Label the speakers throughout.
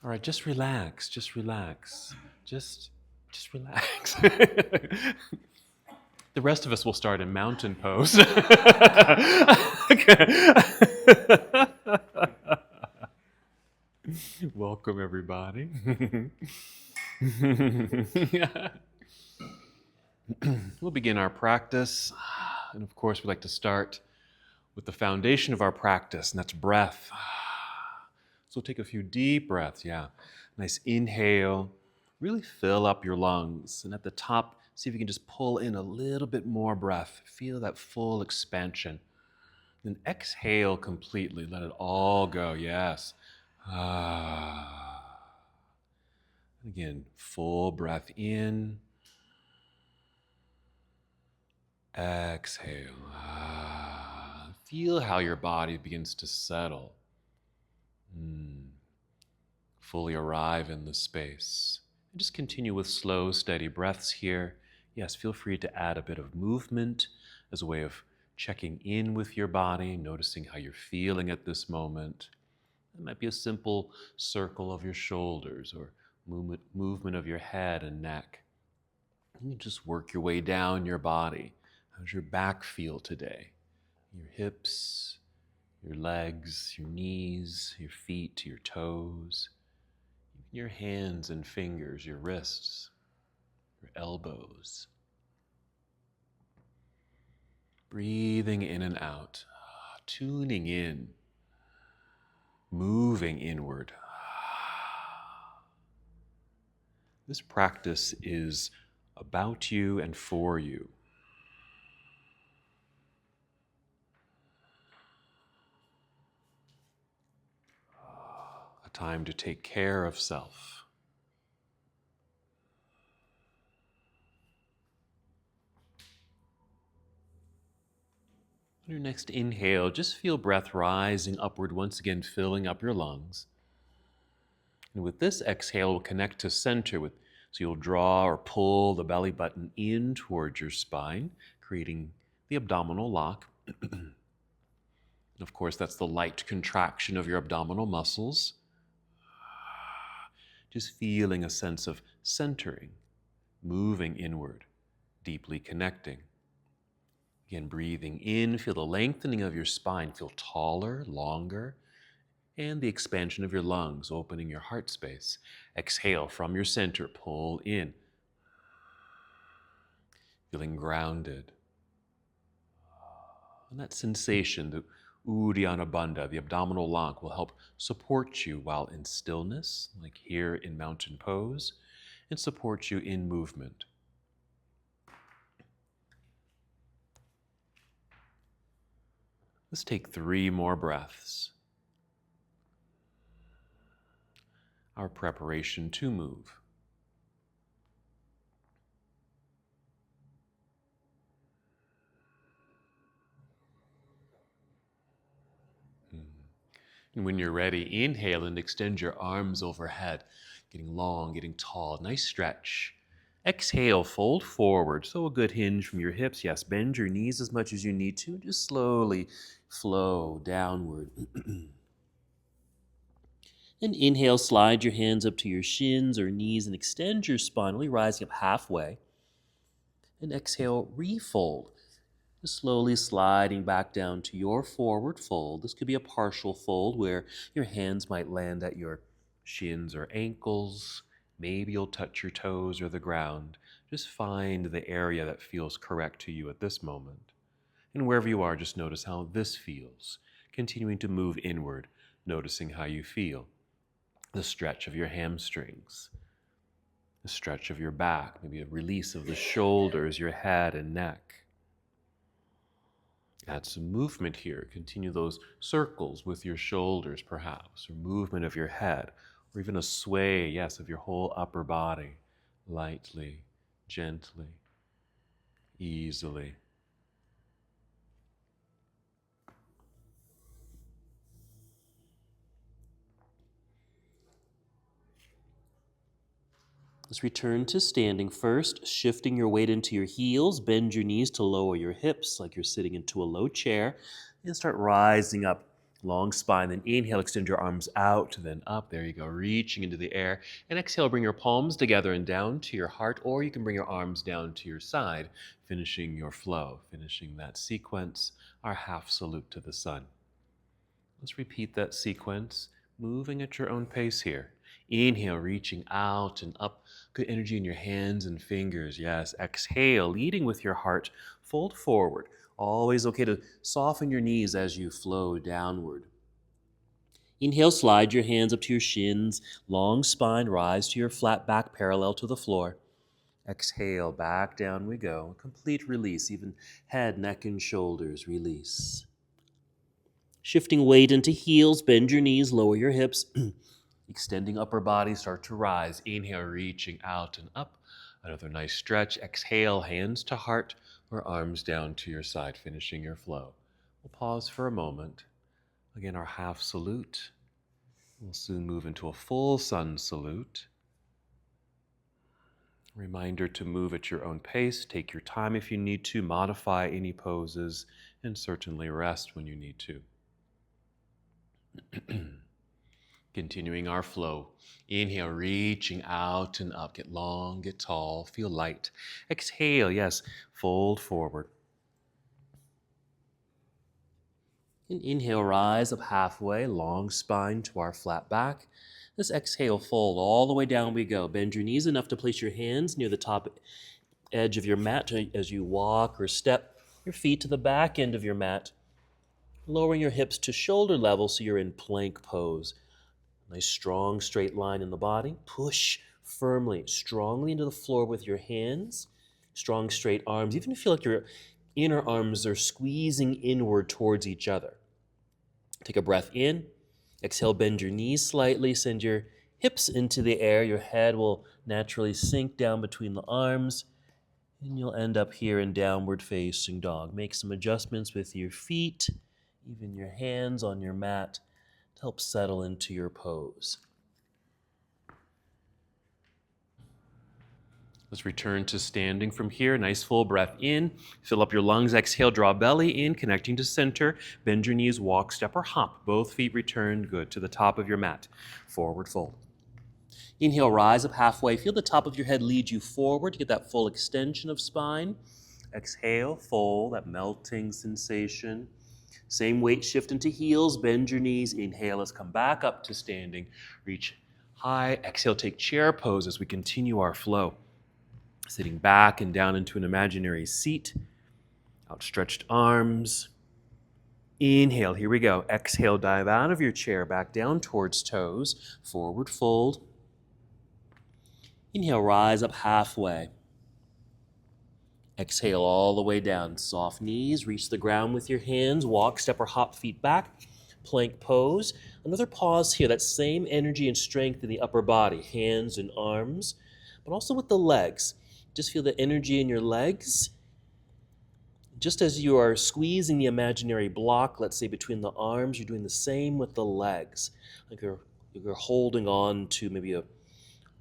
Speaker 1: All right, just relax, just relax. Just relax. The rest of us will start in mountain pose. Welcome, everybody. We'll begin our practice. And of course, we like to start with the foundation of our practice, and that's breath. So take a few deep breaths, yeah. Nice inhale. Really fill up your lungs. And at the top, see if you can just pull in a little bit more breath. Feel that full expansion. Then exhale completely. Let it all go, yes. Again, full breath in. Exhale. Feel how your body begins to settle. Fully arrive in the space. And just continue with slow, steady breaths here. Yes, feel free to add a bit of movement as a way of checking in with your body, noticing how you're feeling at this moment. It might be a simple circle of your shoulders or movement of your head and neck. You can just work your way down your body. How's your back feel today? Your hips, your legs, your knees, your feet, your toes, your hands and fingers, your wrists, your elbows. Breathing in and out, tuning in, moving inward. This practice is about you and for you. A time to take care of self. On your next inhale, just feel breath rising upward, once again filling up your lungs. And with this exhale, we'll connect to center. So you'll draw or pull the belly button in towards your spine, creating the abdominal lock. And of course, that's the light contraction of your abdominal muscles. Just feeling a sense of centering, moving inward, deeply connecting. Again, breathing in, feel the lengthening of your spine, feel taller, longer, and the expansion of your lungs, opening your heart space. Exhale from your center, pull in, feeling grounded. And that sensation, the Uddiyana Bandha, the abdominal lock, will help support you while in stillness, like here in mountain pose, and support you in movement. Let's take 3 more breaths. Our preparation to move. And when you're ready, inhale and extend your arms overhead, getting long, getting tall. Nice stretch. Exhale, fold forward. So a good hinge from your hips. Yes, bend your knees as much as you need to. Just slowly flow downward. And inhale, slide your hands up to your shins or knees and extend your spine, really rising up halfway. And exhale, refold. Just slowly sliding back down to your forward fold. This could be a partial fold where your hands might land at your shins or ankles. Maybe you'll touch your toes or the ground. Just find the area that feels correct to you at this moment. And wherever you are, just notice how this feels. Continuing to move inward, noticing how you feel. The stretch of your hamstrings, the stretch of your back, maybe a release of the shoulders, your head and neck. Add some movement here. Continue those circles with your shoulders, perhaps, or movement of your head, or even a sway, yes, of your whole upper body, lightly, gently, easily. Let's return to standing first, shifting your weight into your heels. Bend your knees to lower your hips like you're sitting into a low chair. And start rising up, long spine. Then inhale, extend your arms out, then up. There you go, reaching into the air. And exhale, bring your palms together and down to your heart, or you can bring your arms down to your side, finishing your flow, finishing that sequence, our half salute to the sun. Let's repeat that sequence, moving at your own pace here. Inhale, reaching out and up. Good energy in your hands and fingers. Yes. Exhale, leading with your heart. Fold forward. Always okay to soften your knees as you flow downward. Inhale, slide your hands up to your shins. Long spine, rise to your flat back parallel to the floor. Exhale, back down we go. Complete release, even head, neck, and shoulders release. Shifting weight into heels, bend your knees, lower your hips. Extending upper body, start to rise. Inhale, reaching out and up. Another nice stretch. Exhale, hands to heart or arms down to your side, finishing your flow. We'll pause for a moment. Again, our half salute. We'll soon move into a full sun salute. Reminder to move at your own pace. Take your time if you need to. Modify any poses and certainly rest when you need to. Continuing our flow. Inhale, reaching out and up. Get long, get tall, feel light. Exhale, yes, fold forward. And inhale, rise up halfway, long spine to our flat back. This exhale, fold all the way down we go. Bend your knees enough to place your hands near the top edge of your mat as you walk or step your feet to the back end of your mat, lowering your hips to shoulder level so you're in plank pose. Nice strong straight line in the body. Push firmly, strongly into the floor with your hands. Strong straight arms. Even if you feel like your inner arms are squeezing inward towards each other. Take a breath in. Exhale, bend your knees slightly. Send your hips into the air. Your head will naturally sink down between the arms. And you'll end up here in downward facing dog. Make some adjustments with your feet, even your hands on your mat, to help settle into your pose. Let's return to standing from here. Nice full breath in. Fill up your lungs. Exhale, draw belly in, connecting to center. Bend your knees, walk, step, or hop. Both feet returned. Good. To the top of your mat. Forward fold. Inhale, rise up halfway. Feel the top of your head lead you forward to get that full extension of spine. Exhale, fold, that melting sensation. Same weight shift into heels, bend your knees, inhale, let's come back up to standing. Reach high, exhale, take chair pose as we continue our flow. Sitting back and down into an imaginary seat, outstretched arms. Inhale, here we go. Exhale, dive out of your chair, back down towards toes, forward fold. Inhale, rise up halfway. Exhale all the way down. Soft knees, reach the ground with your hands. Walk, step, or hop feet back. Plank pose. Another pause here. That same energy and strength in the upper body. Hands and arms, but also with the legs. Just feel the energy in your legs. Just as you are squeezing the imaginary block, let's say between the arms, you're doing the same with the legs. Like you're holding on to maybe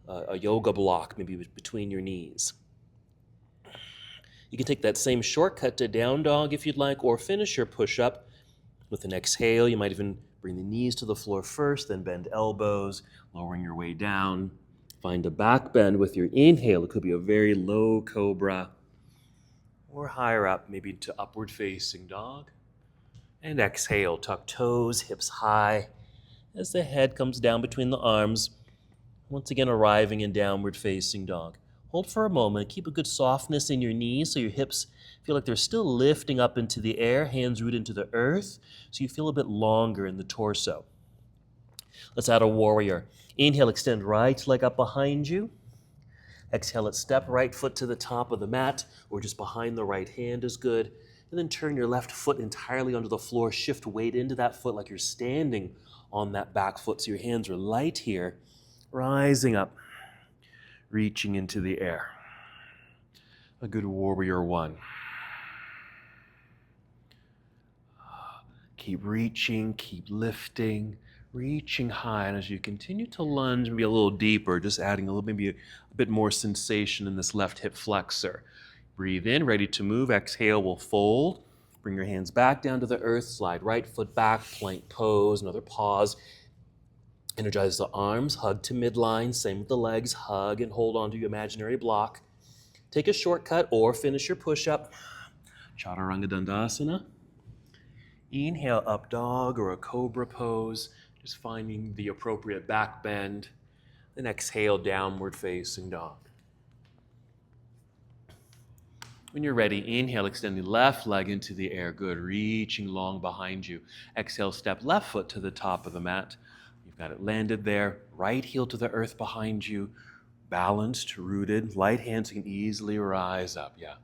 Speaker 1: a yoga block, maybe between your knees. You can take that same shortcut to down dog if you'd like, or finish your push-up with an exhale. You might even bring the knees to the floor first, then bend elbows, lowering your way down. Find a back bend with your inhale. It could be a very low cobra, or higher up, maybe to upward facing dog. And exhale, tuck toes, hips high, as the head comes down between the arms, once again arriving in downward facing dog. Hold for a moment. Keep a good softness in your knees so your hips feel like they're still lifting up into the air, hands root into the earth, so you feel a bit longer in the torso. Let's add a warrior. Inhale, extend right leg up behind you. Exhale, let's step right foot to the top of the mat, or just behind the right hand is good. And then turn your left foot entirely onto the floor. Shift weight into that foot like you're standing on that back foot, so your hands are light here. Rising up, reaching into the air. A good warrior one. Keep reaching, keep lifting, reaching high. And as you continue to lunge, maybe a little deeper, just adding maybe a bit more sensation in this left hip flexor. Breathe in, ready to move. Exhale, we'll fold. Bring your hands back down to the earth. Slide right foot back, plank pose. Another pause. Energize the arms. Hug to midline. Same with the legs. Hug and hold on to your imaginary block. Take a shortcut or finish your push-up. Chaturanga Dandasana. Inhale, up dog or a cobra pose. Just finding the appropriate back bend. Then exhale, downward facing dog. When you're ready, inhale, extend the left leg into the air. Good, reaching long behind you. Exhale, step left foot to the top of the mat. You've got it landed there. Right heel to the earth behind you. Balanced, rooted. Light hands can easily rise up. Yeah,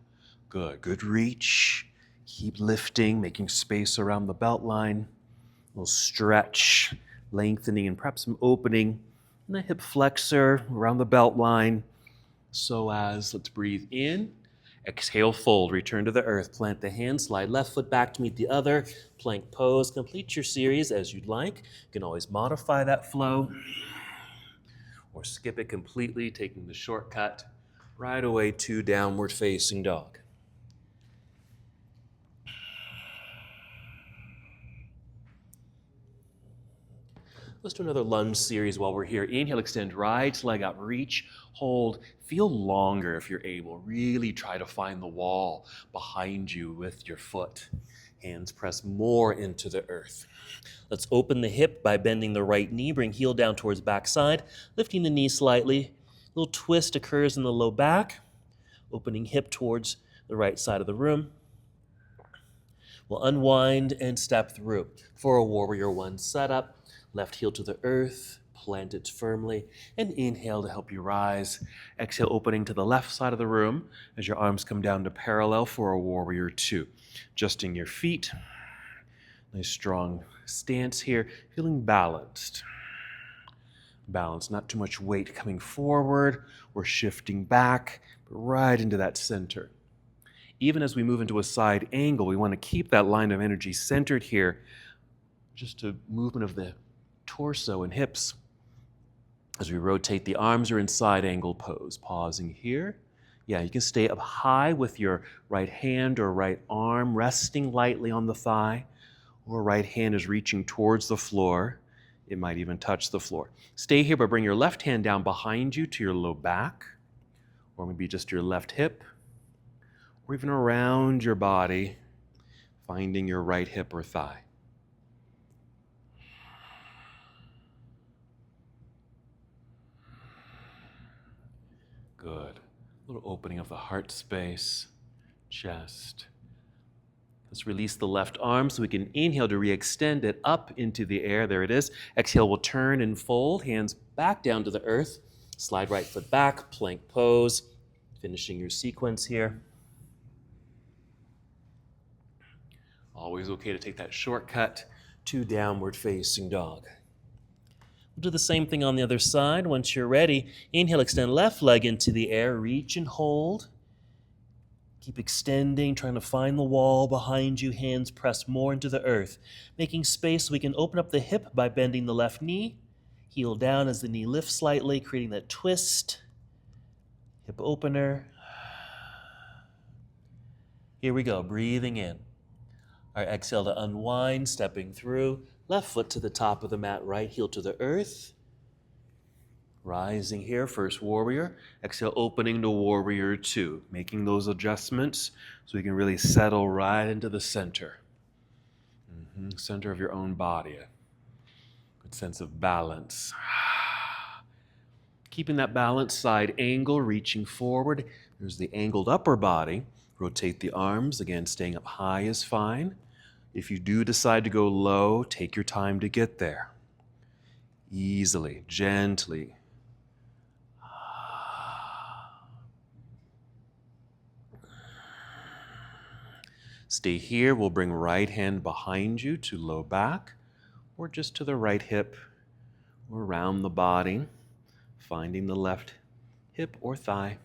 Speaker 1: good. Good reach. Keep lifting, making space around the belt line. A little stretch, lengthening, and perhaps some opening in the hip flexor around the belt line. Let's breathe in. Exhale, fold, return to the earth. Plant the hand, slide left foot back to meet the other. Plank pose, complete your series as you'd like. You can always modify that flow or skip it completely, taking the shortcut right away to downward facing dog. Let's do another lunge series while we're here. Inhale, extend right leg out, reach, hold. Feel longer if you're able. Really try to find the wall behind you with your foot. Hands press more into the earth. Let's open the hip by bending the right knee. Bring heel down towards backside, lifting the knee slightly. A little twist occurs in the low back. Opening hip towards the right side of the room. We'll unwind and step through for a warrior one setup. Left heel to the earth, plant it firmly, and inhale to help you rise. Exhale, opening to the left side of the room as your arms come down to parallel for a warrior two. Adjusting your feet. Nice strong stance here, feeling balanced. Balance, not too much weight coming forward or shifting back, but right into that center. Even as we move into a side angle, we want to keep that line of energy centered here. Just a movement of the torso and hips. As we rotate the arms are in side angle pose. Pausing here. Yeah, you can stay up high with your right hand or right arm resting lightly on the thigh, or right hand is reaching towards the floor. It might even touch the floor. Stay here, but bring your left hand down behind you to your low back, or maybe just your left hip, or even around your body, finding your right hip or thigh. Good. A little opening of the heart space, chest. Let's release the left arm so we can inhale to re-extend it up into the air. There it is. Exhale, we'll turn and fold. Hands back down to the earth. Slide right foot back, plank pose. Finishing your sequence here. Always okay to take that shortcut to downward facing dog. We'll do the same thing on the other side. Once you're ready, inhale, extend left leg into the air. Reach and hold. Keep extending, trying to find the wall behind you. Hands press more into the earth. Making space so we can open up the hip by bending the left knee. Heel down as the knee lifts slightly, creating that twist. Hip opener. Here we go, breathing in. All right, exhale to unwind, stepping through. Left foot to the top of the mat, right heel to the earth. Rising here, first warrior. Exhale, opening to warrior two. Making those adjustments so we can really settle right into the center. Center of your own body. A good sense of balance. Keeping that balance, side angle, reaching forward. There's the angled upper body. Rotate the arms. Again, staying up high is fine. If you do decide to go low, take your time to get there. Easily, gently. Stay here. We'll bring right hand behind you to low back, or just to the right hip, or around the body, finding the left hip or thigh.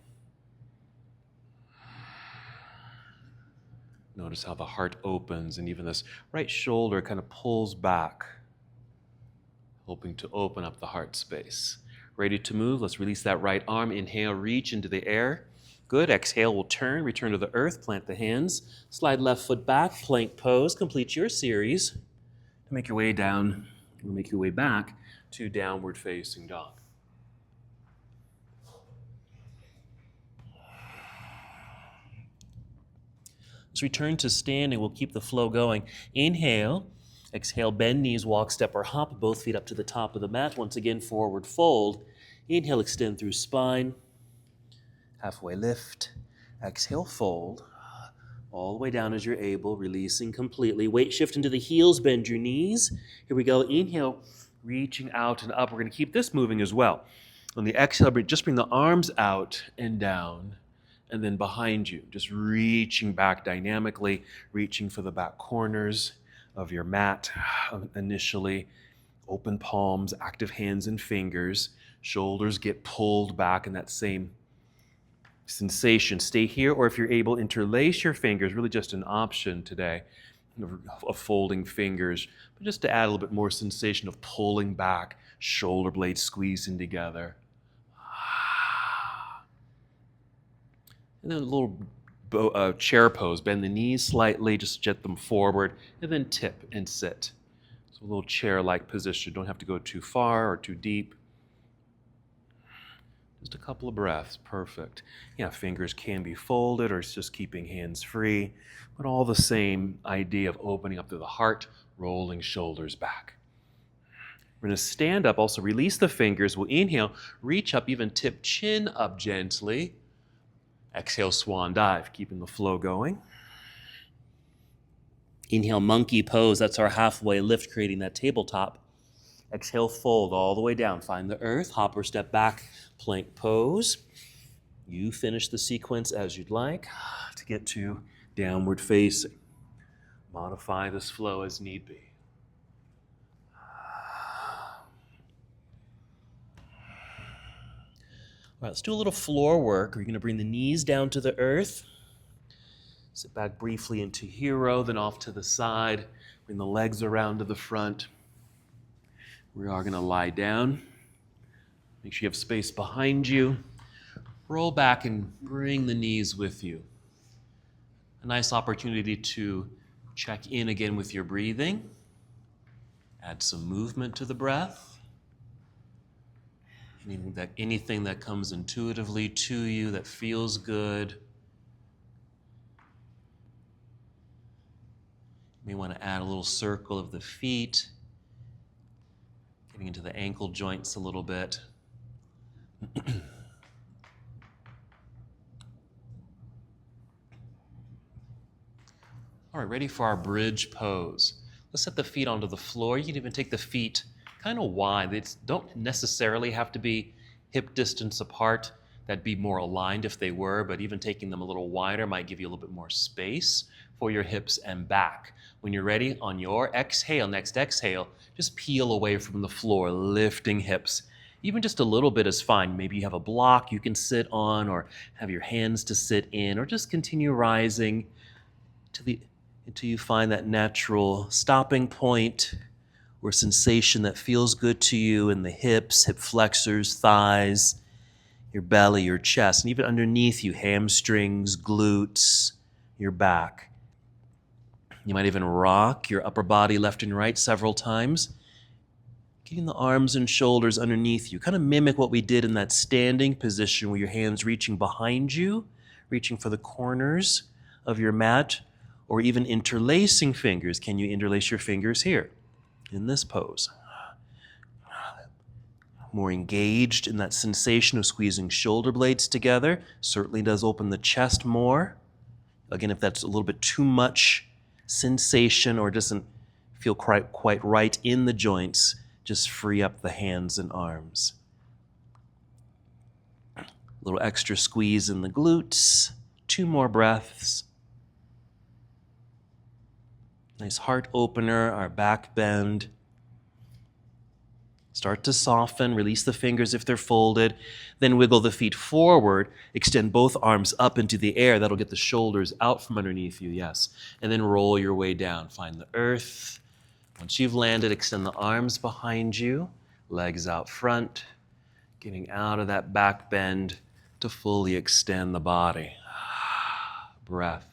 Speaker 1: Notice how the heart opens and even this right shoulder kind of pulls back, hoping to open up the heart space. Ready to move? Let's release that right arm. Inhale, reach into the air. Good. Exhale, we'll turn, return to the earth, plant the hands, slide left foot back, plank pose, complete your series. Make your way down, make your way back to downward facing dog. Let's return to standing. We'll keep the flow going. Inhale. Exhale, bend knees, walk, step, or hop. Both feet up to the top of the mat. Once again, forward fold. Inhale, extend through spine. Halfway lift. Exhale, fold. All the way down as you're able, releasing completely. Weight shift into the heels, bend your knees. Here we go. Inhale, reaching out and up. We're going to keep this moving as well. On the exhale, just bring the arms out and down. And then behind you, just reaching back dynamically, reaching for the back corners of your mat initially. Open palms, active hands and fingers. Shoulders get pulled back in that same sensation. Stay here, or if you're able, interlace your fingers. Really just an option today of folding fingers, but just to add a little bit more sensation of pulling back, shoulder blades squeezing together. And then a little chair pose. Bend the knees slightly, just jet them forward, and then tip and sit. So a little chair-like position. Don't have to go too far or too deep. Just a couple of breaths. Perfect. Yeah, fingers can be folded, or it's just keeping hands free, but all the same idea of opening up to the heart, rolling shoulders back. We're going to stand up, also release the fingers. We'll inhale, reach up, even tip chin up gently. Exhale, swan dive, keeping the flow going. Inhale, monkey pose. That's our halfway lift, creating that tabletop. Exhale, fold all the way down. Find the earth, hop or step back, plank pose. You finish the sequence as you'd like to get to downward facing. Modify this flow as need be. All right, let's do a little floor work. You're going to bring the knees down to the earth. Sit back briefly into hero, then off to the side. Bring the legs around to the front. We are going to lie down. Make sure you have space behind you. Roll back and bring the knees with you. A nice opportunity to check in again with your breathing. Add some movement to the breath. Anything that comes intuitively to you that feels good. You may want to add a little circle of the feet, getting into the ankle joints a little bit. All right, ready for our bridge pose. Let's set the feet onto the floor. You can even take the feet kind of wide. They don't necessarily have to be hip distance apart. That'd be more aligned if they were, but even taking them a little wider might give you a little bit more space for your hips and back. When you're ready, on your exhale, next exhale, just peel away from the floor, lifting hips. Even just a little bit is fine. Maybe you have a block you can sit on, or have your hands to sit in, or just continue rising until you find that natural stopping point or sensation that feels good to you in the hips, hip flexors, thighs, your belly, your chest, and even underneath you, hamstrings, glutes, your back. You might even rock your upper body left and right several times, getting the arms and shoulders underneath you. Kind of mimic what we did in that standing position where your hands reaching behind you, reaching for the corners of your mat, or even interlacing fingers. Can you interlace your fingers here in this pose? More engaged in that sensation of squeezing shoulder blades together. Certainly does open the chest more. Again, if that's a little bit too much sensation or doesn't feel quite right in the joints, just free up the hands and arms. A little extra squeeze in the glutes. 2 more breaths. Nice heart opener, our back bend. Start to soften, release the fingers if they're folded, then wiggle the feet forward, extend both arms up into the air. That'll get the shoulders out from underneath you, yes. And then roll your way down. Find the earth. Once you've landed, extend the arms behind you, legs out front, getting out of that back bend, to fully extend the body. Breath.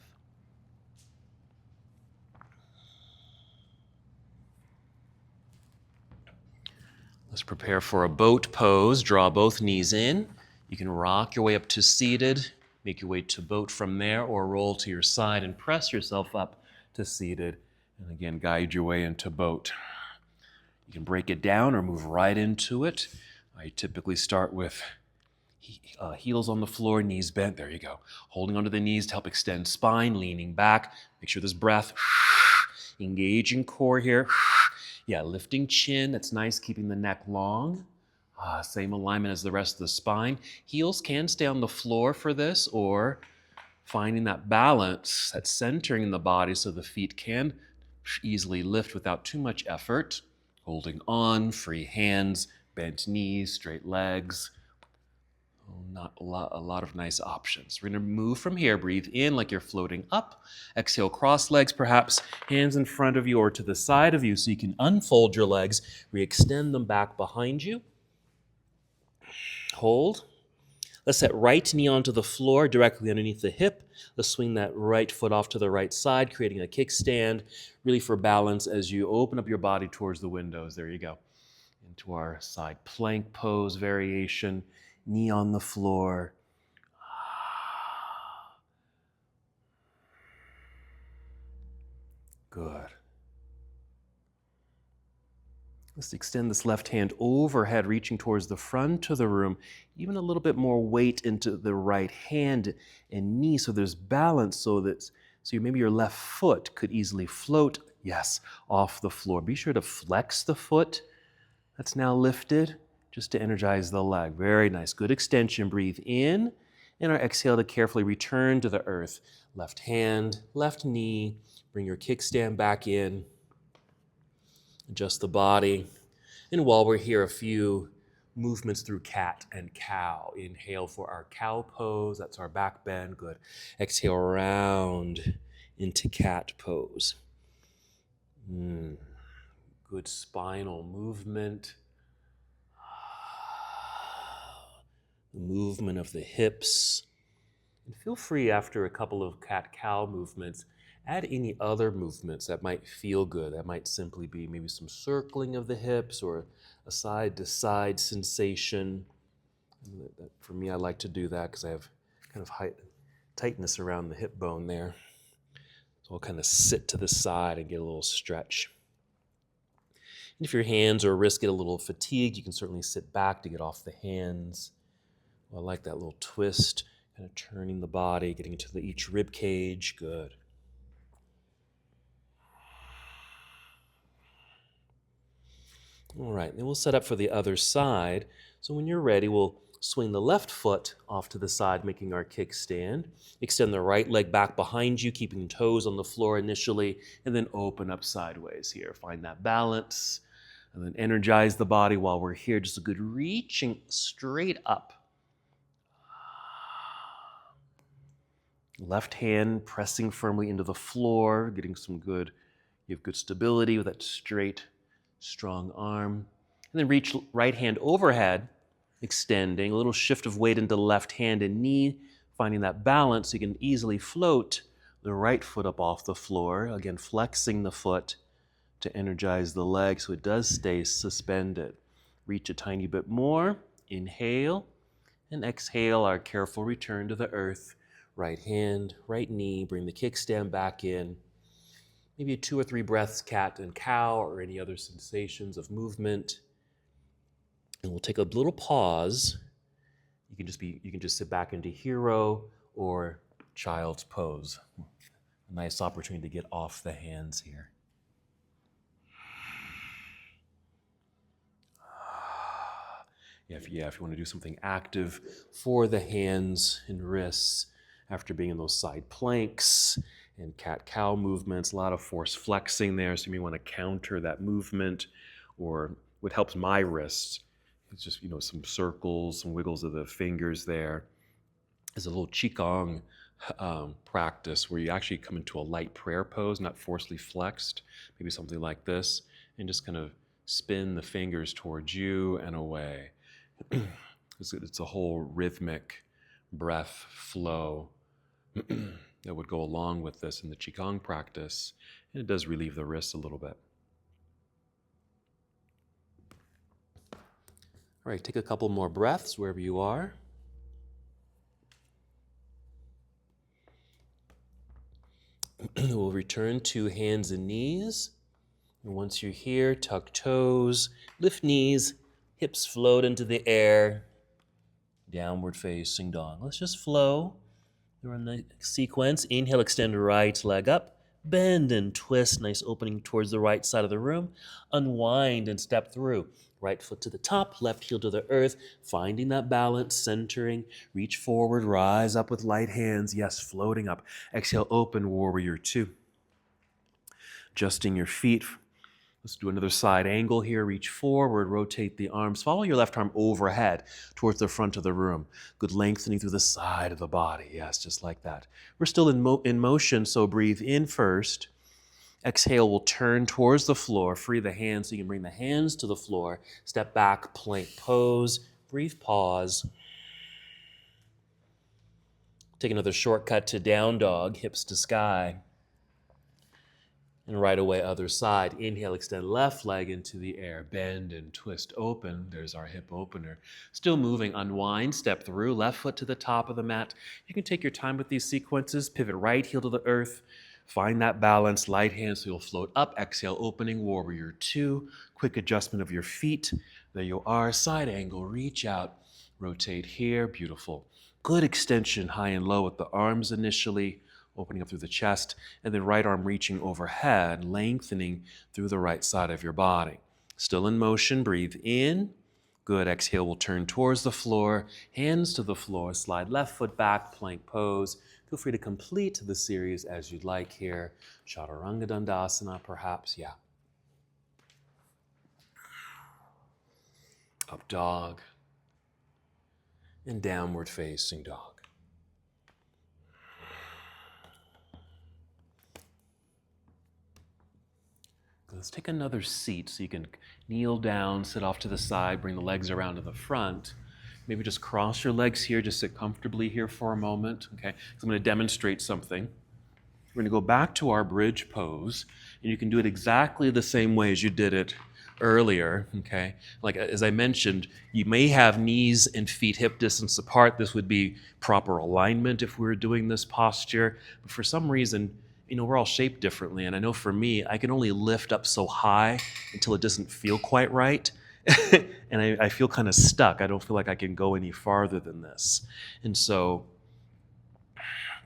Speaker 1: Let's prepare for a boat pose. Draw both knees in. You can rock your way up to seated, make your way to boat from there, or roll to your side and press yourself up to seated. And again, guide your way into boat. You can break it down or move right into it. I typically start with heels on the floor, knees bent. There you go. Holding onto the knees to help extend spine, leaning back. Make sure this breath, engaging core here. Yeah, lifting chin. That's nice, keeping the neck long. Same alignment as the rest of the spine. Heels can stay on the floor for this, or finding that balance, that centering in the body so the feet can easily lift without too much effort. Holding on, free hands, bent knees, straight legs. Not a lot of nice options. We're going to move from here. Breathe in like you're floating up. Exhale, cross legs, perhaps hands in front of you or to the side of you so you can unfold your legs. Re-extend them back behind you. Hold. Let's set right knee onto the floor directly underneath the hip. Let's swing that right foot off to the right side, creating a kickstand, really for balance as you open up your body towards the windows. There you go. Into our side plank pose variation. Knee on the floor. Good. Let's extend this left hand overhead, reaching towards the front of the room. Even a little bit more weight into the right hand and knee so there's balance so maybe your left foot could easily float, yes, off the floor. Be sure to flex the foot that's now lifted just to energize the leg. Very nice. Good extension. Breathe in. And our exhale to carefully return to the earth. Left hand, left knee. Bring your kickstand back in. Adjust the body. And while we're here, a few movements through cat and cow. Inhale for our cow pose. That's our back bend. Good. Exhale, round into cat pose. Good spinal movement. The movement of the hips. And feel free after a couple of cat-cow movements, add any other movements that might feel good. That might simply be maybe some circling of the hips or a side-to-side sensation. For me, I like to do that because I have kind of tightness around the hip bone there. So I'll kind of sit to the side and get a little stretch. And if your hands or wrists get a little fatigued, you can certainly sit back to get off the hands. I like that little twist, kind of turning the body, getting into each rib cage. Good. All right, then we'll set up for the other side. So when you're ready, we'll swing the left foot off to the side, making our kickstand. Extend the right leg back behind you, keeping toes on the floor initially, and then open up sideways here. Find that balance, and then energize the body while we're here. Just a good reaching straight up. Left hand pressing firmly into the floor, getting you have good stability with that straight, strong arm. And then reach right hand overhead, extending, a little shift of weight into left hand and knee, finding that balance so you can easily float the right foot up off the floor. Again, flexing the foot to energize the leg so it does stay suspended. Reach a tiny bit more, inhale, and exhale, our careful return to the earth. Right hand, right knee, bring the kickstand back in. Maybe 2 or 3 breaths, cat and cow, or any other sensations of movement. And we'll take a little pause. You can just sit back into hero or child's pose. A nice opportunity to get off the hands here. If you want to do something active for the hands and wrists, after being in those side planks and cat-cow movements, a lot of force flexing there, so you may want to counter that movement. Or what helps my wrists is just, some circles, some wiggles of the fingers there. Is a little qigong practice where you actually come into a light prayer pose, not forcefully flexed, maybe something like this, and just kind of spin the fingers towards you and away. It's a whole rhythmic
Speaker 2: breath flow that would go along with this in the Qigong practice. And it does relieve the wrists a little bit.
Speaker 1: All right, take a couple more breaths wherever you are. We'll return to hands and knees. And once you're here, tuck toes, lift knees, hips float into the air, downward facing dog. Let's just flow. We're in the sequence. Inhale, extend right leg up, bend and twist, nice opening towards the right side of the room. Unwind and step through. Right foot to the top, left heel to the earth, finding that balance, centering. Reach forward, rise up with light hands. Yes, floating up. Exhale, open, warrior two. Adjusting your feet. Let's do another side angle here. Reach forward, rotate the arms. Follow your left arm overhead towards the front of the room. Good lengthening through the side of the body. Yes, just like that. We're still in motion, so breathe in first. Exhale, we'll turn towards the floor. Free the hands so you can bring the hands to the floor. Step back, plank pose. Brief pause. Take another shortcut to down dog, hips to sky. And right away, other side. Inhale, extend left leg into the air. Bend and twist open. There's our hip opener. Still moving, unwind, step through. Left foot to the top of the mat. You can take your time with these sequences. Pivot right heel to the earth. Find that balance. Light hand so you'll float up. Exhale, opening warrior two. Quick adjustment of your feet. There you are. Side angle, reach out. Rotate here. Beautiful. Good extension, high and low with the arms initially. Opening up through the chest, and then right arm reaching overhead, lengthening through the right side of your body. Still in motion, breathe in. Good, exhale, we'll turn towards the floor, hands to the floor, slide left foot back, plank pose. Feel free to complete the series as you'd like here. Chaturanga Dandasana, perhaps, yeah. Up dog, and downward facing dog. Let's take another seat so you can kneel down, sit off to the side, bring the legs around to the front. Maybe just cross your legs here, just sit comfortably here for a moment, okay? So I'm going to demonstrate something. We're going to go back to our bridge pose, and you can do it exactly the same way as you did it earlier, okay? Like as I mentioned, you may have knees and feet hip distance apart. This would be proper alignment if we were doing this posture. But for some reason, we're all shaped differently. And I know for me, I can only lift up so high until it doesn't feel quite right. And I feel kind of stuck. I don't feel like I can go any farther than this. And so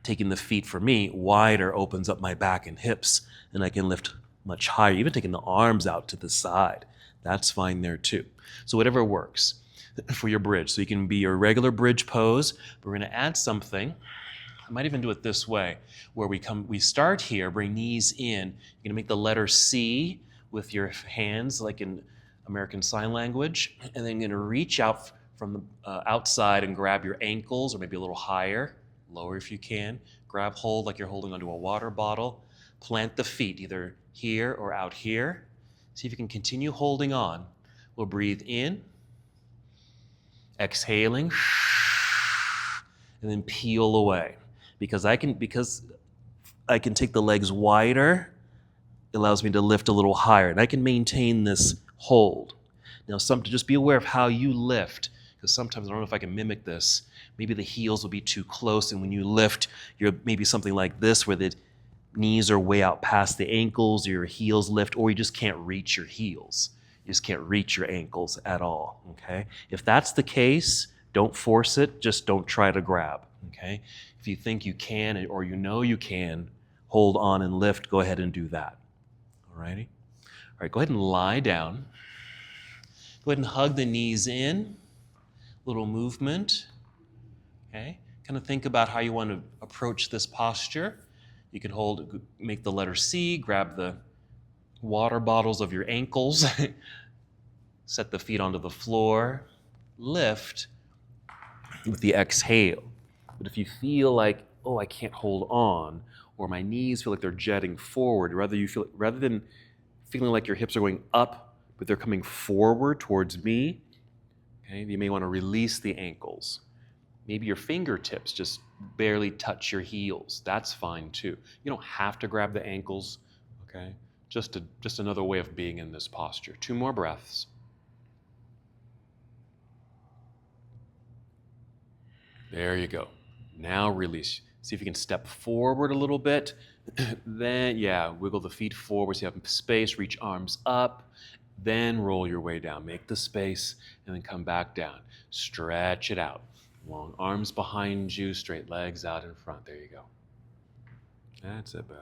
Speaker 1: taking the feet for me wider opens up my back and hips, and I can lift much higher. Even taking the arms out to the side, that's fine there too. So whatever works for your bridge. So you can be your regular bridge pose, but we're going to add something. I might even do it this way, where we start here, bring knees in. You're going to make the letter C with your hands, like in American Sign Language, and then you're going to reach out from the outside and grab your ankles, or maybe a little higher, lower if you can. Grab hold like you're holding onto a water bottle. Plant the feet either here or out here. See if you can continue holding on. We'll breathe in, exhaling, and then peel away. Because I can take the legs wider, it allows me to lift a little higher, and I can maintain this hold. Now, just be aware of how you lift, because sometimes I don't know if I can mimic this. Maybe the heels will be too close, and when you lift, you're maybe something like this, where the knees are way out past the ankles, or your heels lift, or you just can't reach your heels. You just can't reach your ankles at all. Okay? If that's the case, don't force it. Just don't try to grab. Okay? If you think you can, or you can, hold on and lift, go ahead and do that. All righty? All right, go ahead and lie down. Go ahead and hug the knees in. Little movement. Okay? Kind of think about how you want to approach this posture. You can make the letter C, grab the water bottles of your ankles, set the feet onto the floor, lift with the exhale. But if you feel like, I can't hold on, or my knees feel like they're jetting forward, rather than feeling like your hips are going up, but they're coming forward towards me, okay, you may want to release the ankles.
Speaker 2: Maybe your fingertips just barely touch your heels. That's fine too. You don't have to grab the ankles, okay? Just another way of being in this posture. 2 more breaths. There you go. Now release. See if you can step forward a little bit. Then, yeah, wiggle the feet forward so you have space. Reach arms up. Then roll your way down. Make the space and then come back down. Stretch it out. Long arms behind you, straight legs out in front. There you go. That's it, Beth.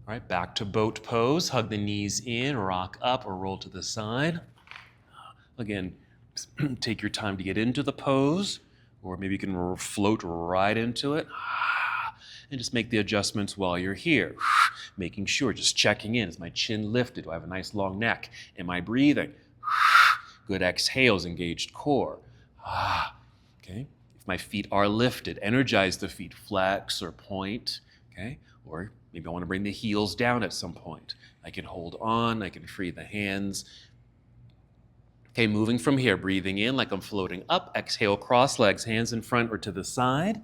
Speaker 2: All right, back to boat pose. Hug the knees in, rock up or roll to the side. Again, take your time to get into the pose, or maybe you can float right into it. And just make the adjustments while you're here. Making sure, just checking in. Is my chin lifted? Do I have a nice long neck? Am I breathing? Good exhales, engaged core. Okay. If my feet are lifted, energize the feet, flex or point. Okay. Or maybe I want to bring the heels down at some point. I can hold on, I can free the hands. Okay, moving from here, breathing in like I'm floating up. Exhale, cross legs, hands in front or to the side.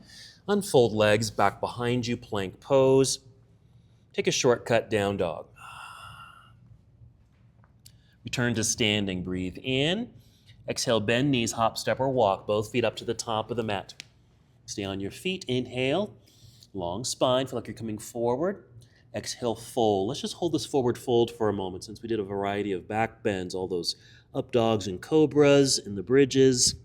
Speaker 2: Unfold legs back behind you, plank pose. Take a shortcut, down dog. Return to standing, breathe in. Exhale, bend knees, hop, step, or walk. Both feet up to the top of the mat. Stay on your feet, inhale. Long spine, feel like you're coming forward. Exhale, fold. Let's just hold this forward fold for a moment since we did a variety of back bends, all those up dogs and cobras and the bridges.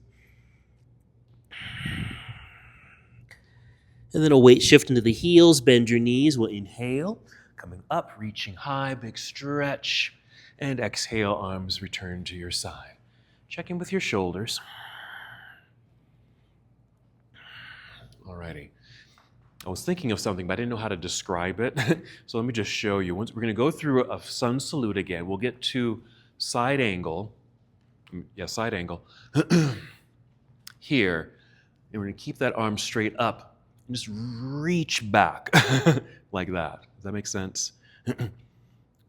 Speaker 2: And then a weight shift into the heels, bend your knees. We'll inhale, coming up, reaching high, big stretch. And exhale, arms return to your side. Check in with your shoulders. Alrighty. I was thinking of something, but I didn't know how to describe it. So let me just show you. We're going to go through a sun salute again. We'll get to side angle. Yeah, side angle. Here. And we're going to keep that arm straight up and just reach back like that. Does that make sense?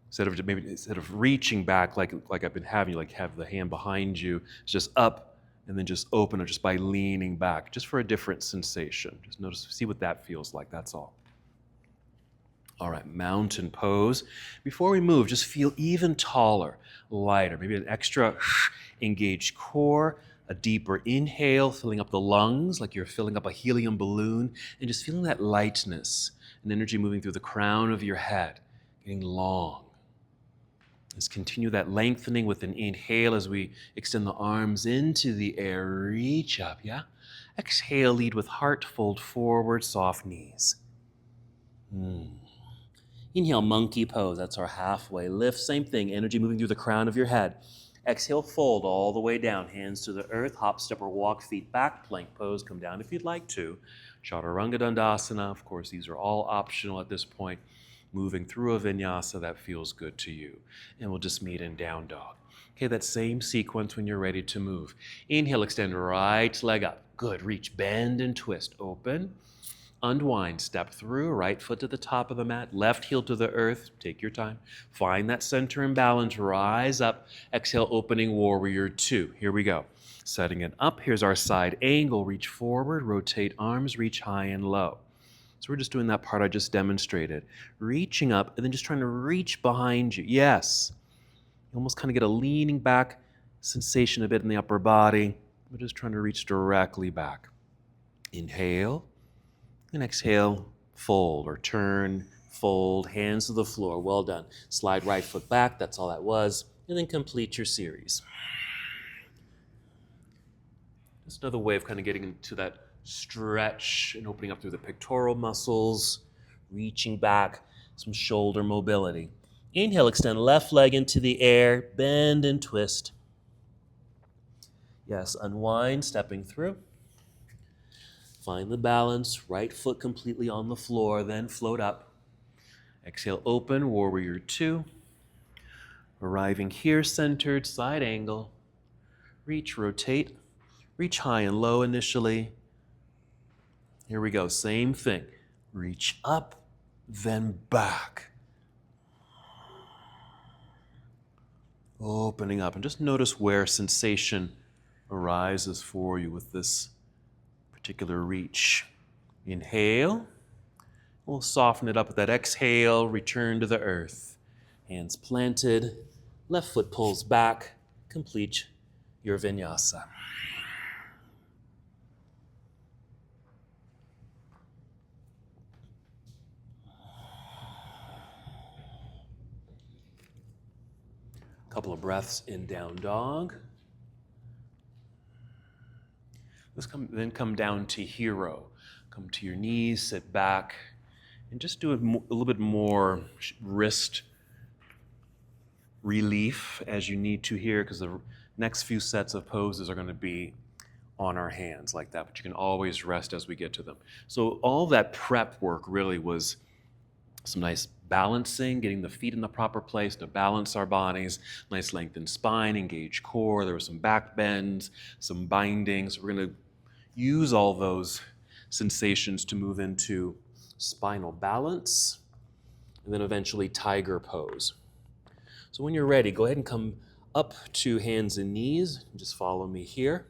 Speaker 2: Instead of reaching back like I've been having you, like have the hand behind you, it's just up and then just open or just by leaning back, just for a different sensation. Just notice, see what that feels like, that's all. All right, mountain pose. Before we move, just feel even taller, lighter, maybe an extra engaged core, a deeper inhale, filling up the lungs like you're filling up a helium balloon, and just feeling that lightness and energy moving through the crown of your head, getting long. Let's continue that lengthening with an inhale as we extend the arms into the air, reach up, yeah? Exhale, lead with heart, fold forward, soft knees. Inhale, monkey pose. That's our halfway lift. Same thing, energy moving through the crown of your head. Exhale, fold all the way down. Hands to the earth, hop, step, or walk, feet back. Plank pose, come down if you'd like to. Chaturanga Dandasana. Of course, these are all optional at this point. Moving through a vinyasa that feels good to you. And we'll just meet in down dog. Okay, that same sequence when you're ready to move. Inhale, extend right leg up. Good, reach, bend and twist. Open. Unwind, step through, right foot to the top of the mat, left heel to the earth. Take your time. Find that center and balance, rise up. Exhale, opening warrior 2. Here we go. Setting it up. Here's our side angle. Reach forward, rotate arms, reach high and low. So we're just doing that part I just demonstrated. Reaching up and then just trying to reach behind you. Yes. You almost kind of get a leaning back sensation a bit in the upper body. We're just trying to reach directly back. Inhale. And exhale, fold or turn, fold, hands to the floor. Well done. Slide right foot back. That's all that was. And then complete your series. Just another way of kind of getting into that stretch and opening up through the pectoral muscles, reaching back, some shoulder mobility. Inhale, extend left leg into the air, bend and twist. Yes, unwind, stepping through. Find the balance, right foot completely on the floor, then float up. Exhale, open, warrior 2. Arriving here, centered, side angle. Reach, rotate, reach high and low initially. Here we go, same thing. Reach up, then back. opening up. And just notice where sensation arises for you with this particular reach. Inhale. We'll soften it up with that exhale, return to the earth. Hands planted, left foot pulls back, complete your vinyasa. Couple of breaths in down dog. Then come down to hero. Come to your knees, sit back, and just do a little bit more wrist relief as you need to here, because the next few sets of poses are going to be on our hands like that, but you can always rest as we get to them. So all that prep work really was some nice balancing, getting the feet in the proper place to balance our bodies, nice lengthened spine, engaged core. There were some back bends, some bindings. We're going to use all those sensations to move into spinal balance, and then eventually tiger pose. So when you're ready, go ahead and come up to hands and knees. Just follow me here.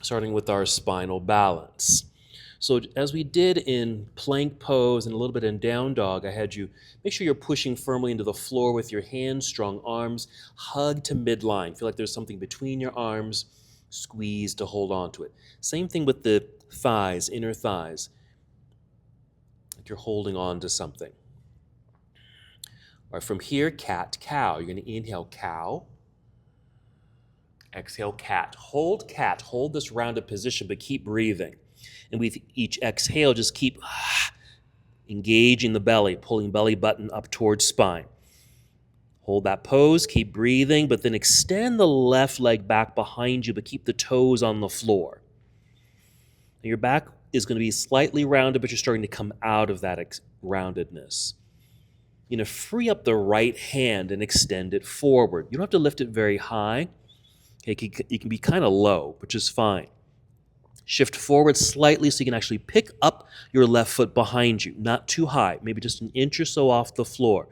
Speaker 2: Starting with our spinal balance. So as we did in plank pose and a little bit in down dog, I had you make sure you're pushing firmly into the floor with your hands, strong arms, hug to midline. Feel like there's something between your arms, squeeze to hold on to it. Same thing with the thighs, inner thighs. Like you're holding on to something. All right, from here, cat, cow. You're going to inhale cow. Exhale cat. Hold this rounded position, but keep breathing. And with each exhale, just keep engaging the belly, pulling belly button up towards spine. Hold that pose, keep breathing, but then extend the left leg back behind you, but keep the toes on the floor. Now your back is going to be slightly rounded, but you're starting to come out of that roundedness. You're going to free up the right hand and extend it forward. You don't have to lift it very high. It can be kind of low, which is fine. Shift forward slightly so you can actually pick up your left foot behind you, not too high, maybe just an inch or so off the floor.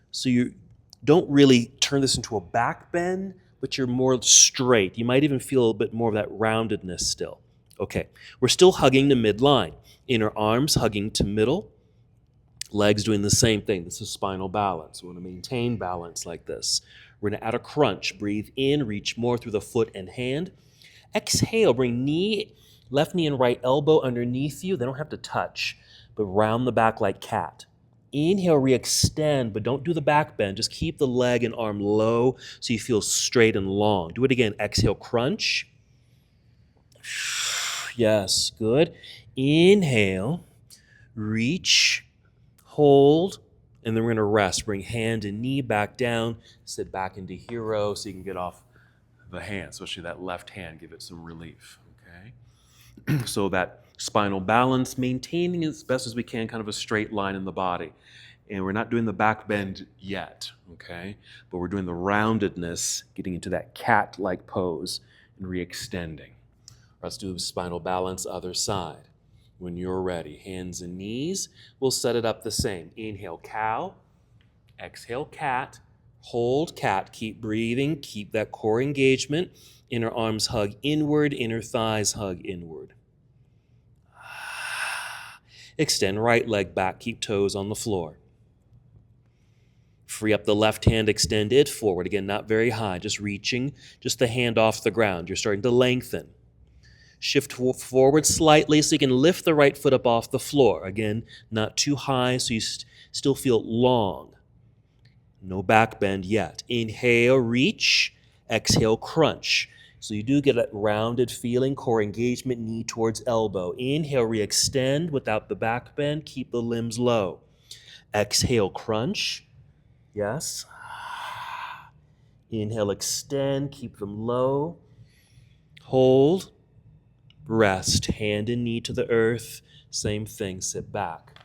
Speaker 2: So you don't really turn this into a back bend, but you're more straight. You might even feel a little bit more of that roundedness still. Okay, we're still hugging to midline. Inner arms hugging to middle. Legs doing the same thing. This is spinal balance. We want to maintain balance like this. We're going to add a crunch. Breathe in, reach more through the foot and hand. Exhale, bring left knee and right elbow underneath you. They don't have to touch, but round the back like cat. Inhale, re-extend, but don't do the back bend. Just keep the leg and arm low so you feel straight and long. Do it again. Exhale, crunch. Yes, good. Inhale, reach, hold, and then we're going to rest. Bring hand and knee back down. Sit back into hero so you can get off the hand, especially that left hand. Give it some relief, okay? So that spinal balance, maintaining as best as we can kind of a straight line in the body. And we're not doing the back bend yet, okay? But we're doing the roundedness, getting into that cat-like pose and re-extending. Let's do spinal balance, other side. When you're ready, hands and knees, we'll set it up the same. Inhale, cow. Exhale, cat. Hold cat. Keep breathing. Keep that core engagement. Inner arms hug inward. Inner thighs hug inward. Extend right leg back. Keep toes on the floor. Free up the left hand. Extend it forward. Again, not very high. Just reaching. Just the hand off the ground. You're starting to lengthen. Shift forward slightly so you can lift the right foot up off the floor. Again, not too high so you still feel long. No back bend yet. Inhale, reach. Exhale, crunch. So you do get a rounded feeling, core engagement, knee towards elbow. Inhale, re-extend without the back bend. Keep the limbs low. Exhale, crunch. Yes. Inhale, extend. Keep them low. Hold. Rest, hand and knee to the earth. Same thing, sit back.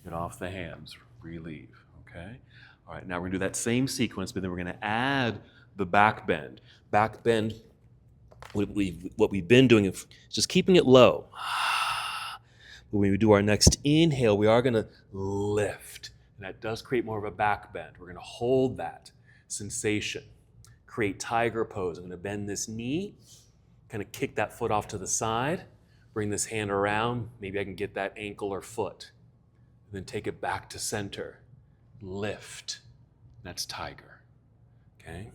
Speaker 2: Get off the hands, relieve, okay? All right, now we're gonna do that same sequence, but then we're gonna add the back bend. Back bend, what we've been doing is just keeping it low. But when we do our next inhale, we are gonna lift. And that does create more of a back bend. We're going to hold that sensation. Create tiger pose. I'm going to bend this knee, kind of kick that foot off to the side, bring this hand around. Maybe I can get that ankle or foot. And then take it back to center. Lift. That's tiger. Okay?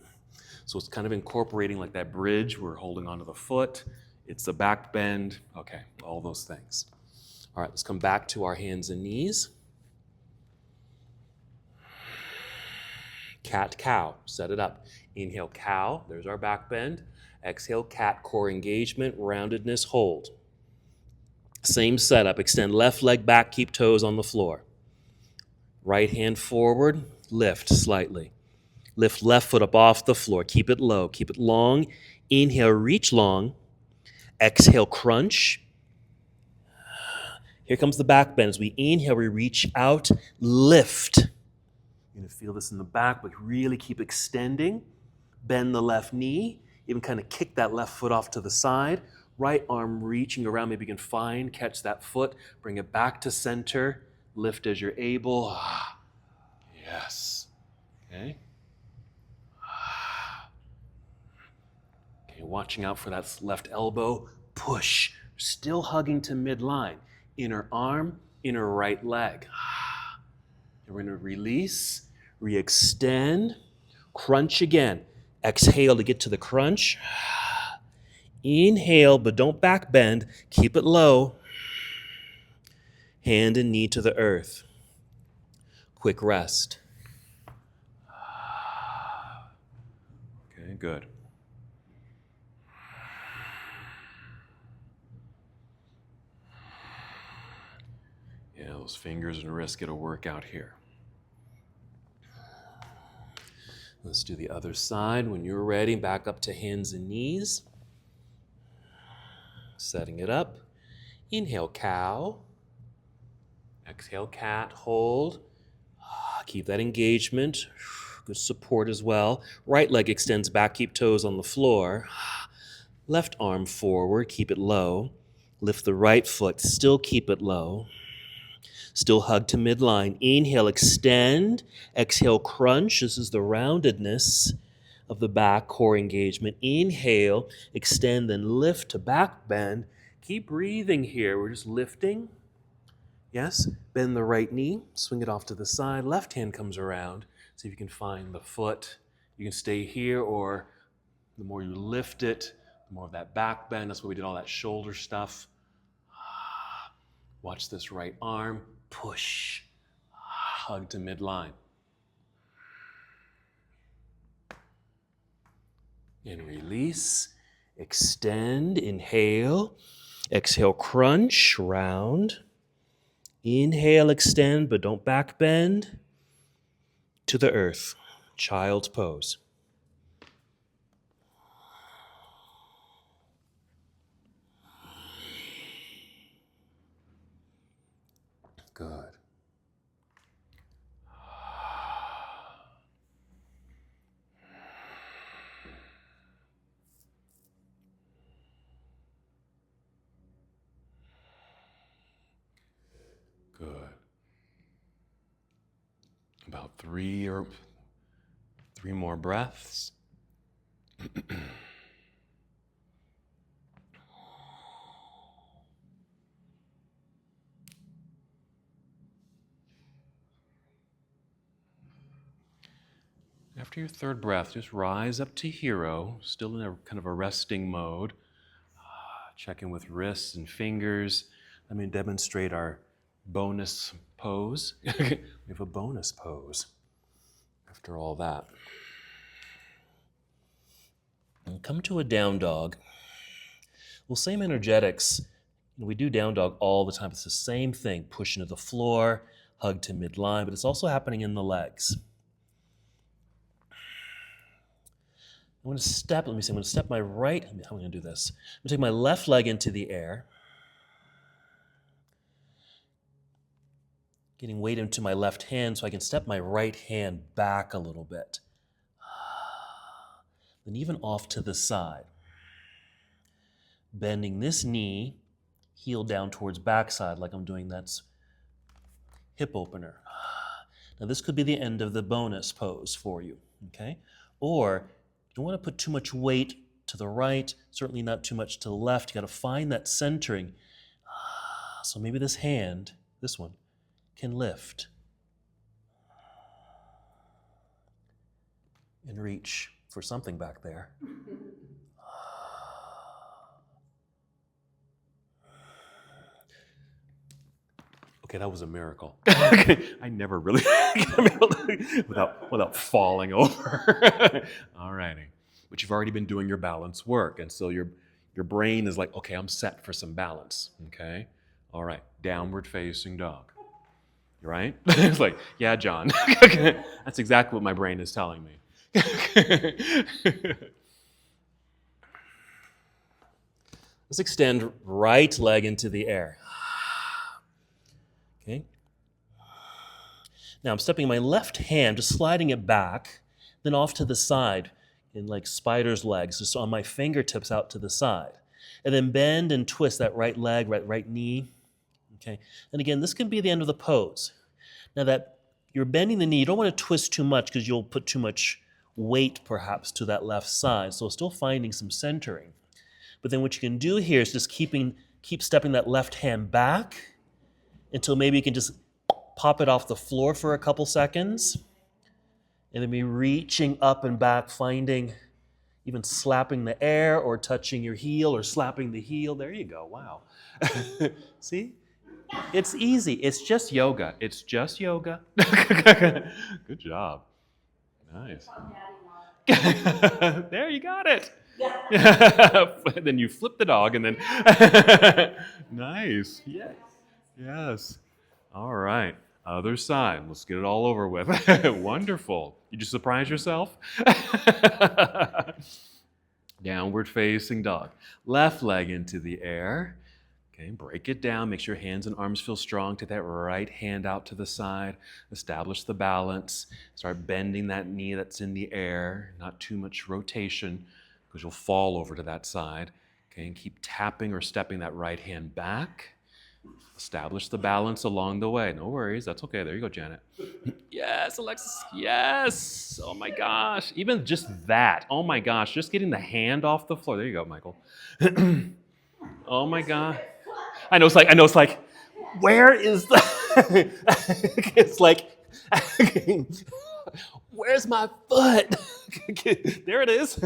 Speaker 2: So it's kind of incorporating like that bridge. We're holding onto the foot. It's the back bend. Okay, all those things. All right, let's come back to our hands and knees. Cat, cow. Set it up. Inhale, cow. There's our back bend. Exhale, cat, core engagement, roundedness, hold. Same setup. Extend left leg back, keep toes on the floor. Right hand forward, lift slightly. Lift left foot up off the floor. Keep it low. Keep it long. Inhale, reach long. Exhale, crunch. Here comes the back bend. As we inhale, we reach out, lift. You're going to feel this in the back, but really keep extending. Bend the left knee. Even kind of kick that left foot off to the side. Right arm reaching around. Maybe you can catch that foot. Bring it back to center. Lift as you're able. Yes. Okay. Okay, watching out for that left elbow. Push. Still hugging to midline. Inner arm, inner right leg. And we're going to release, re-extend, crunch again. Exhale to get to the crunch. Inhale, but don't back bend. Keep it low. Hand and knee to the earth. Quick rest. Okay, good. Yeah, those fingers and wrists get a workout here. Let's do the other side. When you're ready, back up to hands and knees. Setting it up. Inhale, cow. Exhale, cat, hold. Keep that engagement. Good support as well. Right leg extends back, keep toes on the floor. Left arm forward, keep it low. Lift the right foot, still keep it low. Still hug to midline. Inhale, extend. Exhale, crunch. This is the roundedness of the back core engagement. Inhale, extend, then lift to back bend. Keep breathing here. We're just lifting. Yes, bend the right knee, swing it off to the side. Left hand comes around. See if you can find the foot. You can stay here, or the more you lift it, the more of that back bend. That's why we did all that shoulder stuff. Watch this right arm. Push. Hug to midline. And release. Extend. Inhale. Exhale, crunch. Round. Inhale, extend, but don't back bend. To the earth. Child's pose. Good. Good. About three more breaths. After your third breath, just rise up to hero, still in a kind of a resting mode. Check in with wrists and fingers. Let me demonstrate our bonus pose. We have a bonus pose after all that. And come to a down dog. Well, same energetics. We do down dog all the time. It's the same thing. Push into the floor, hug to midline, but it's also happening in the legs. I'm going to step my right, how am I going to do this? I'm going to take my left leg into the air. Getting weight into my left hand so I can step my right hand back a little bit. Then even off to the side. Bending this knee, heel down towards backside like I'm doing that hip opener.
Speaker 1: Now this could be the end of the bonus pose for you, okay? Or you don't want to put too much weight to the right, certainly not too much to the left. You got to find that centering. So maybe this hand, this one, can lift and reach for something back there. Okay, that was a miracle. I never really without falling over. All righty. But you've already been doing your balance work, and so your brain is like, okay, I'm set for some balance. Okay? All right, downward facing dog. Right? It's like, yeah, John. That's exactly what my brain is telling me. Let's extend right leg into the air. Okay. Now I'm stepping my left hand, just sliding it back, then off to the side in like spider's legs, just on my fingertips out to the side. And then bend and twist that right leg, right knee. Okay. And again, this can be the end of the pose. Now that you're bending the knee, you don't want to twist too much because you'll put too much weight perhaps to that left side. So still finding some centering. But then what you can do here is just keep stepping that left hand back until maybe you can just pop it off the floor for a couple seconds. And then be reaching up and back, finding, even slapping the air or touching your heel or slapping the heel. There you go. Wow. See? It's easy. It's just yoga. It's just yoga. Good job. Nice. There, you got it. Then you flip the dog and then... Nice. Yeah. Yes. All right. Other side. Let's get it all over with. Wonderful. You just surprise yourself? Downward facing dog. Left leg into the air. Okay, break it down. Make sure your hands and arms feel strong. Take that right hand out to the side. Establish the balance. Start bending that knee that's in the air. Not too much rotation because you'll fall over to that side. Okay, and keep tapping or stepping that right hand back. Establish the balance along the way. No worries. That's okay. There you go, Janet. Yes, Alexis. Yes. Oh, my gosh. Even just that. Oh, my gosh. Just getting the hand off the floor. There you go, Michael. Oh, my God. I know it's like, where is the... It's like, where's my foot? There it is.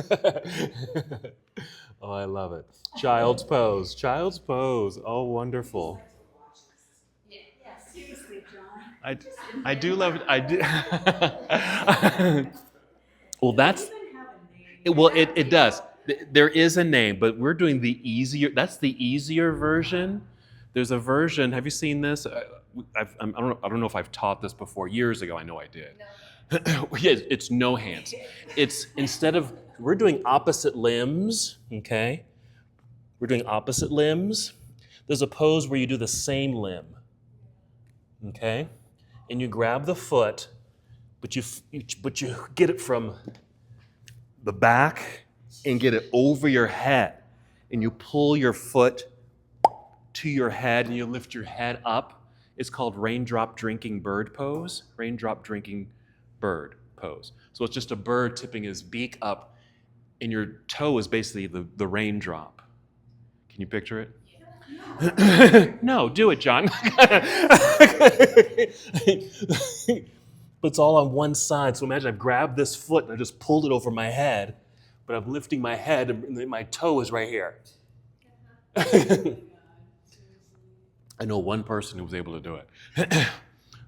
Speaker 1: Oh, I love it. Child's pose. Child's pose. Oh, wonderful.
Speaker 3: Seriously, John.
Speaker 1: I do love it. I do. Well, that's... It does. There is a name, but we're doing the easier... That's the easier version. There's a version... Have you seen this? I don't know if I've taught this before. Years ago, I know I did. No. Yeah, it's no hands. It's instead of... We're doing opposite limbs, okay? We're doing opposite limbs. There's a pose where you do the same limb, okay? And you grab the foot, but you get it from the back and get it over your head. And you pull your foot to your head and you lift your head up. It's called raindrop drinking bird pose. Raindrop drinking bird pose. So it's just a bird tipping his beak up and your toe is basically the raindrop. Can you picture it? No, do it, John. But it's all on one side. So imagine I've grabbed this foot and I just pulled it over my head, but I'm lifting my head and my toe is right here. I know one person who was able to do it.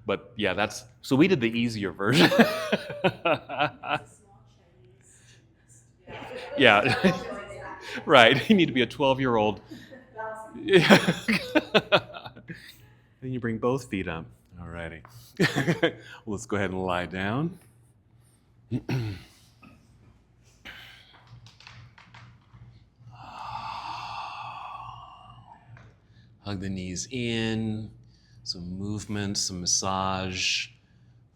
Speaker 1: But yeah, so we did the easier version. Yeah. Right. You need to be a 12-year-old. Then you bring both feet up. All righty. Well, let's go ahead and lie down. Hug the knees in. Some movement, some massage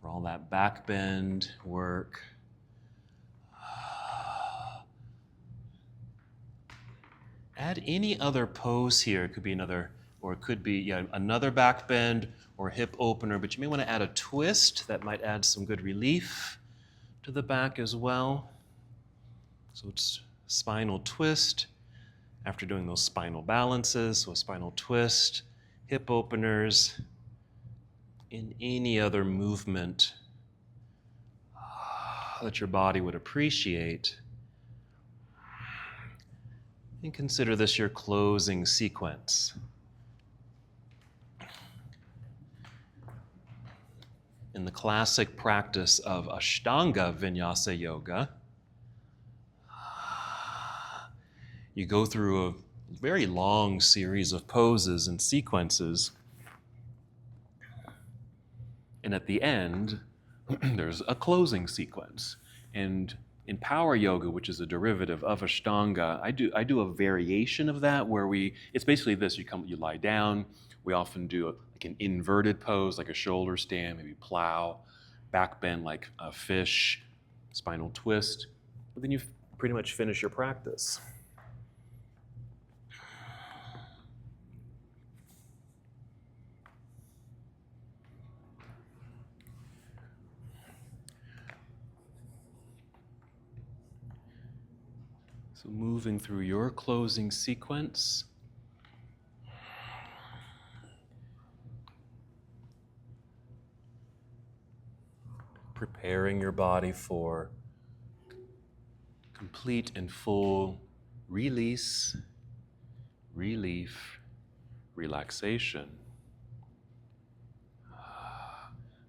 Speaker 1: for all that back bend work. Add any other pose here. It could be another
Speaker 2: or it could be another back bend or hip opener, but you may want to add a twist. That might add some good relief to the back as well. So it's spinal twist after doing those spinal balances, so a spinal twist, hip openers, in any other movement that your body would appreciate. And consider this your closing sequence. In the classic practice of Ashtanga Vinyasa Yoga, you go through a very long series of poses and sequences, and at the end, there's a closing sequence. And in Power Yoga, which is a derivative of Ashtanga, I do a variation of that where it's basically this: you lie down. We often do like an inverted pose, like a shoulder stand, maybe plow, back bend like a fish, spinal twist. But then you pretty much finish your practice. So moving through your closing sequence, preparing your body for complete and full release, relief, relaxation.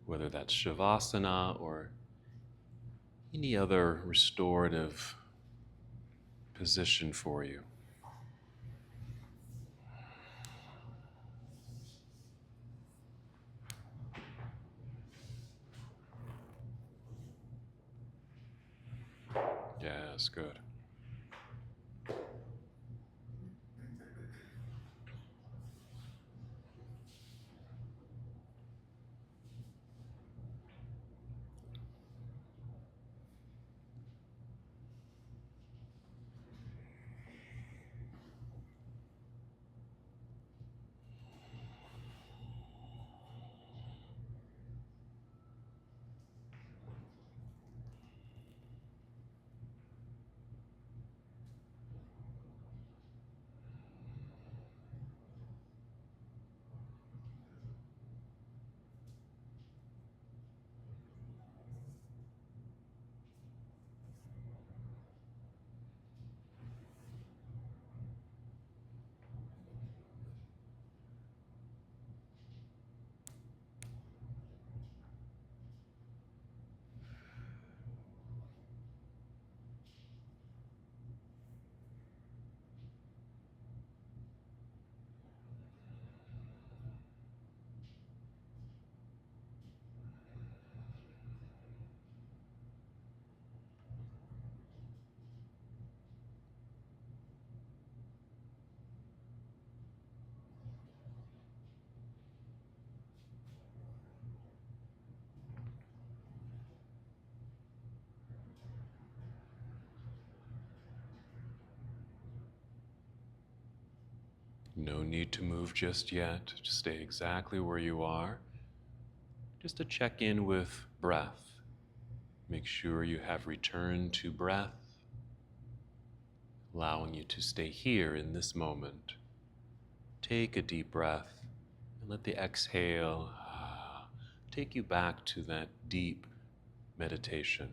Speaker 2: Whether that's Shavasana or any other restorative position for you. Yes, good. No need to move just yet. Just stay exactly where you are. Just to check in with breath. Make sure you have returned to breath, allowing you to stay here in this moment. Take a deep breath and let the exhale take you back to that deep meditation.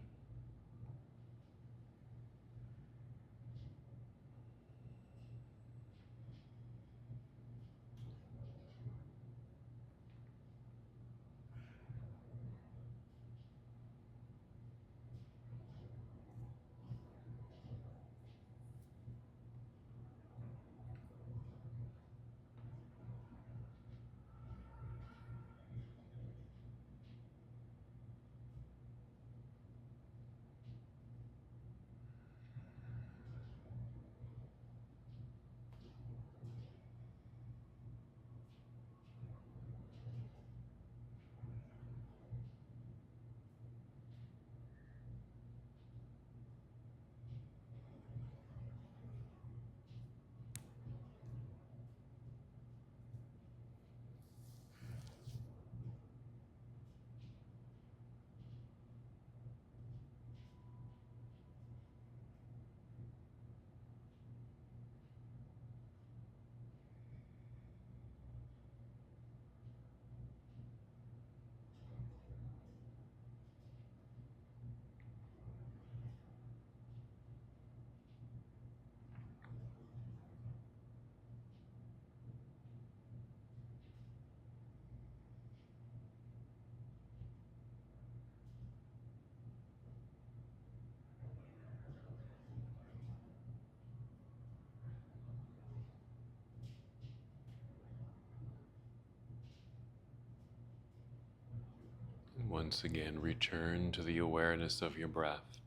Speaker 2: Once again, return to the awareness of your breath.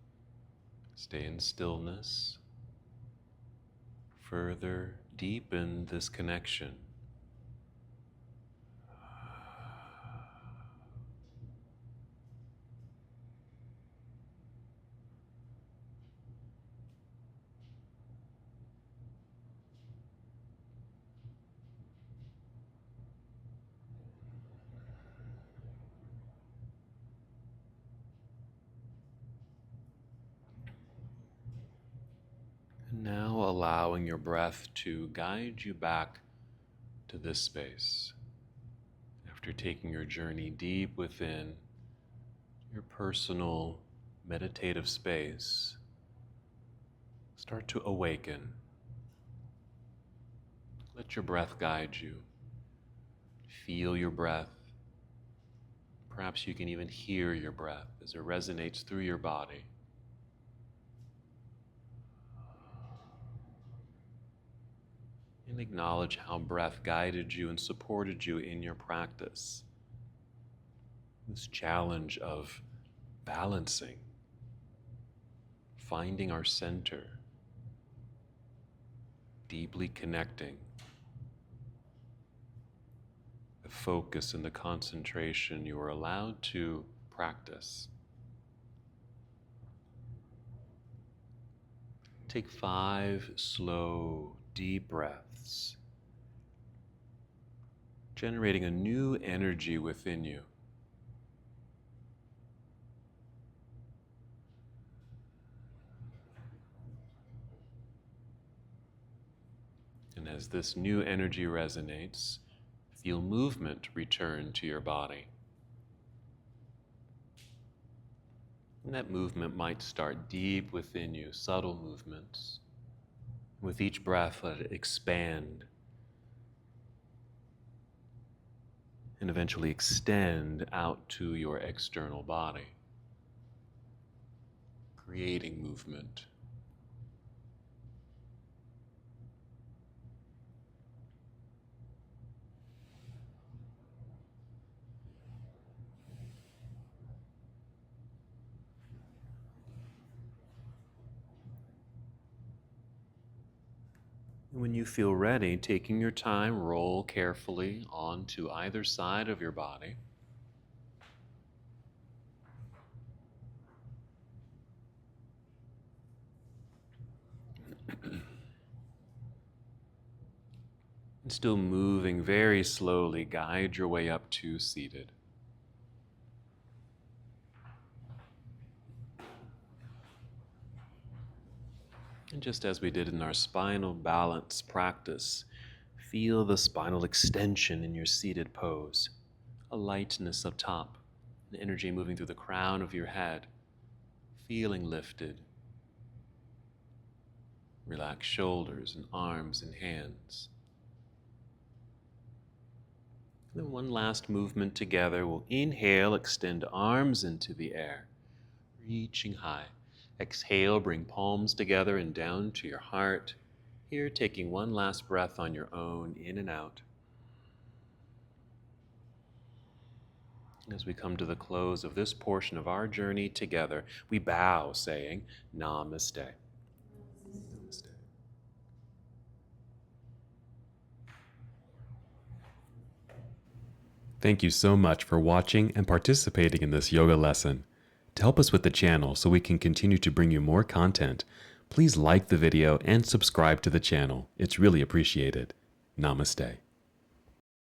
Speaker 2: Stay in stillness. Further deepen this connection. And now allowing your breath to guide you back to this space. After taking your journey deep within your personal meditative space, start to awaken. Let your breath guide you. Feel your breath. Perhaps you can even hear your breath as it resonates through your body. And acknowledge how breath guided you and supported you in your practice. This challenge of balancing, finding our center, deeply connecting, the focus and the concentration you are allowed to practice. Take 5 slow, deep breaths, generating a new energy within you. And as this new energy resonates, feel movement return to your body. And that movement might start deep within you, subtle movements. With each breath, let it expand and eventually extend out to your external body, creating movement. When you feel ready, taking your time, roll carefully onto either side of your body. And still moving very slowly, guide your way up to seated. And just as we did in our spinal balance practice, feel the spinal extension in your seated pose, a lightness up top, an energy moving through the crown of your head, feeling lifted. Relax shoulders and arms and hands. And then one last movement together. We'll inhale, extend arms into the air, reaching high. Exhale, bring palms together and down to your heart. Here, taking one last breath on your own, in and out. As we come to the close of this portion of our journey together, we bow, saying, Namaste. Namaste.
Speaker 3: Thank you so much for watching and participating in this yoga lesson. To help us with the channel so we can continue to bring you more content, please like the video and subscribe to the channel. It's really appreciated. Namaste.